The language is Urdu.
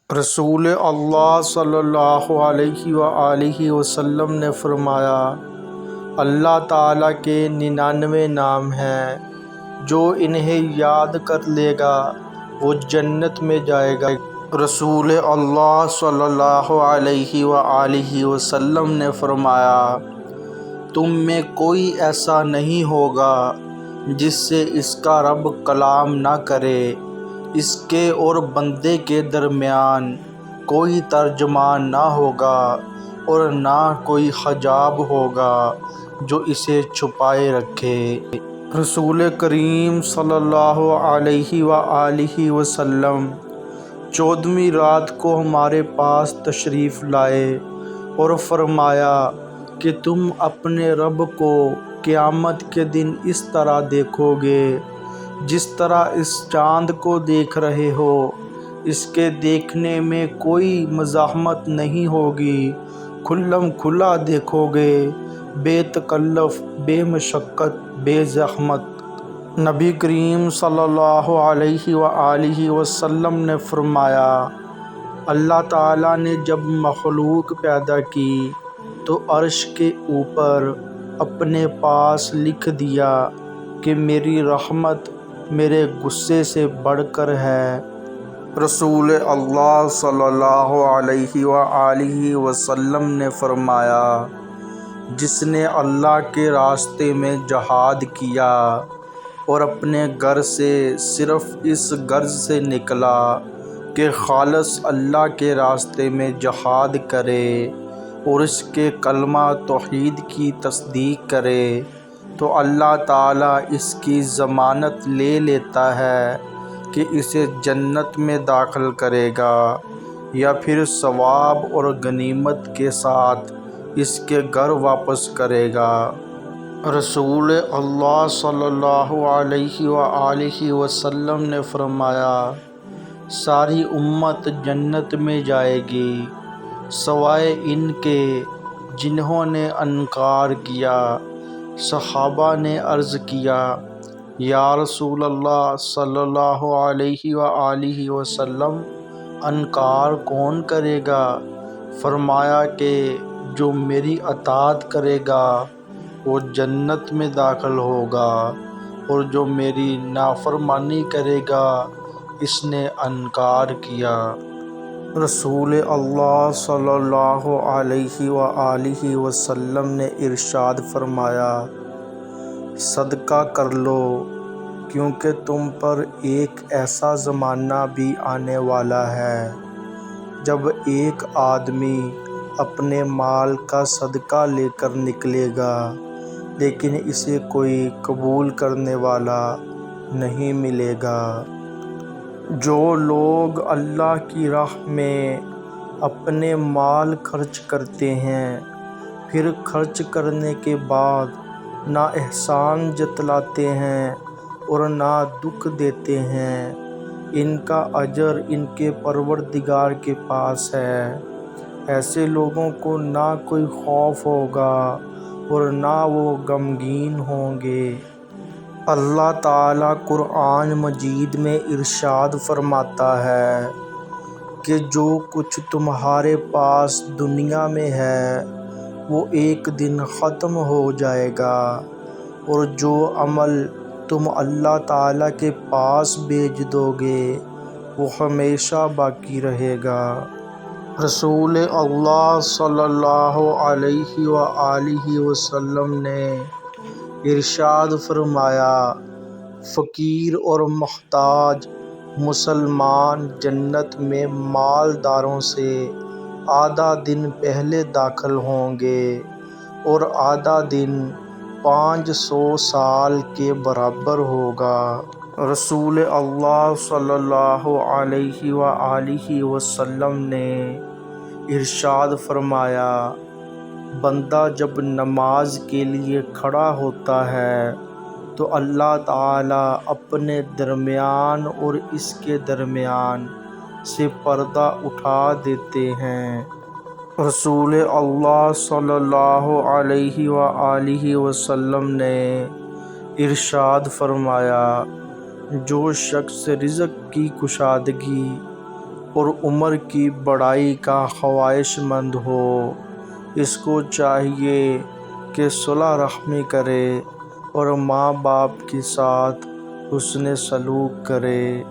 رسول اللہ صلی اللہ علیہ وآلہ وسلم نے فرمایا، اللہ تعالیٰ کے 99 نام ہیں، جو انہیں یاد کر لے گا وہ جنت میں جائے گا۔ رسول اللہ صلی اللہ علیہ وآلہ وسلم نے فرمایا، تم میں کوئی ایسا نہیں ہوگا جس سے اس کا رب کلام نہ کرے، اس کے اور بندے کے درمیان کوئی ترجمان نہ ہوگا اور نہ کوئی حجاب ہوگا جو اسے چھپائے رکھے۔ رسول کریم صلی اللہ علیہ وآلہ وسلم 14ویں رات کو ہمارے پاس تشریف لائے اور فرمایا کہ تم اپنے رب کو قیامت کے دن اس طرح دیکھو گے جس طرح اس چاند کو دیکھ رہے ہو۔ اس کے دیکھنے میں کوئی مزاحمت نہیں ہوگی، کھلم کھلا دیکھو گے، بے تکلف، بے مشقت، بے زحمت۔ نبی کریم صلی اللہ علیہ وآلہ وسلم نے فرمایا، اللہ تعالیٰ نے جب مخلوق پیدا کی تو عرش کے اوپر اپنے پاس لکھ دیا کہ میری رحمت میرے غصے سے بڑھ کر ہے۔ رسول اللہ صلی اللہ علیہ وآلہ وسلم نے فرمایا، جس نے اللہ کے راستے میں جہاد کیا اور اپنے گھر سے صرف اس غرض سے نکلا کہ خالص اللہ کے راستے میں جہاد کرے اور اس کے کلمہ توحید کی تصدیق کرے، تو اللہ تعالیٰ اس کی ضمانت لے لیتا ہے کہ اسے جنت میں داخل کرے گا یا پھر ثواب اور غنیمت کے ساتھ اس کے گھر واپس کرے گا۔ رسول اللہ صلی اللہ علیہ وآلہ وسلم نے فرمایا، ساری امت جنت میں جائے گی سوائے ان کے جنہوں نے انکار کیا۔ صحابہ نے عرض کیا، یا رسول اللہ صلی اللہ علیہ وآلہ وسلم، انکار کون کرے گا؟ فرمایا کہ جو میری اطاعت کرے گا وہ جنت میں داخل ہوگا اور جو میری نافرمانی کرے گا اس نے انکار کیا۔ رسول اللہ صلی اللہ علیہ وآلہ وسلم نے ارشاد فرمایا، صدقہ کر لو، کیونکہ تم پر ایک ایسا زمانہ بھی آنے والا ہے جب ایک آدمی اپنے مال کا صدقہ لے کر نکلے گا لیکن اسے کوئی قبول کرنے والا نہیں ملے گا۔ جو لوگ اللہ کی راہ میں اپنے مال خرچ کرتے ہیں پھر خرچ کرنے کے بعد نہ احسان جتلاتے ہیں اور نہ دکھ دیتے ہیں، ان کا اجر ان کے پروردگار کے پاس ہے۔ ایسے لوگوں کو نہ کوئی خوف ہوگا اور نہ وہ غمگین ہوں گے۔ اللہ تعالیٰ قرآن مجید میں ارشاد فرماتا ہے کہ جو کچھ تمہارے پاس دنیا میں ہے وہ ایک دن ختم ہو جائے گا اور جو عمل تم اللہ تعالیٰ کے پاس بھیج دو گے وہ ہمیشہ باقی رہے گا۔ رسول اللہ صلی اللہ علیہ وآلہ وسلم نے ارشاد فرمایا، فقیر اور محتاج مسلمان جنت میں مالداروں سے آدھا دن پہلے داخل ہوں گے اور آدھا دن 500 سال کے برابر ہوگا۔ رسول اللہ صلی اللہ علیہ وآلہ وسلم نے ارشاد فرمایا، بندہ جب نماز کے لیے کھڑا ہوتا ہے تو اللہ تعالیٰ اپنے درمیان اور اس کے درمیان سے پردہ اٹھا دیتے ہیں۔ رسول اللہ صلی اللہ علیہ وآلہ وسلم نے ارشاد فرمایا، جو شخص رزق کی کشادگی اور عمر کی بڑائی کا خواہش مند ہو۔ اس کو چاہیے کہ صلح رحمی کرے اور ماں باپ کے ساتھ حسن سلوک کرے۔